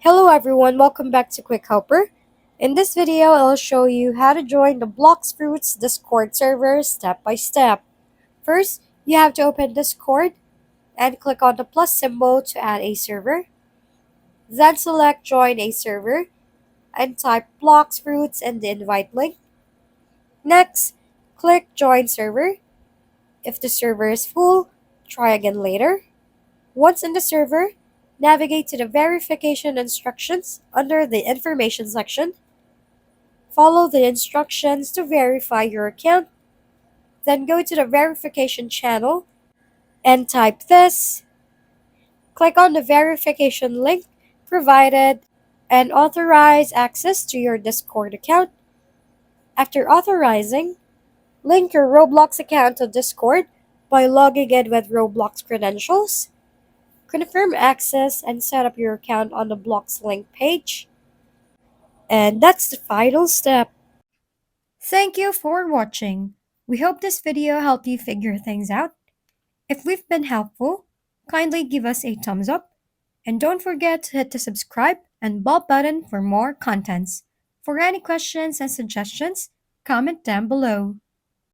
Hello everyone, welcome back to Quick Helper. In this video, I'll show you how to join the Bloxfruits Discord server step by step. First, you have to open Discord and click on the plus symbol to add a server. Then select Join a Server and type Bloxfruits in the invite link. Next, click Join Server. If the server is full, try again later. Once in the server, navigate to the verification instructions under the information section. Follow the instructions to verify your account. Then go to the verification channel and type this. Click on the verification link provided and authorize access to your Discord account. After authorizing, link your Roblox account to Discord by logging in with Roblox credentials. Confirm access and set up your account on the Blox link page. And that's the final step. Thank you for watching. We hope this video helped you figure things out. If we've been helpful, kindly give us a thumbs up and don't forget to hit the subscribe and bell button for more contents. For any questions and suggestions, comment down below.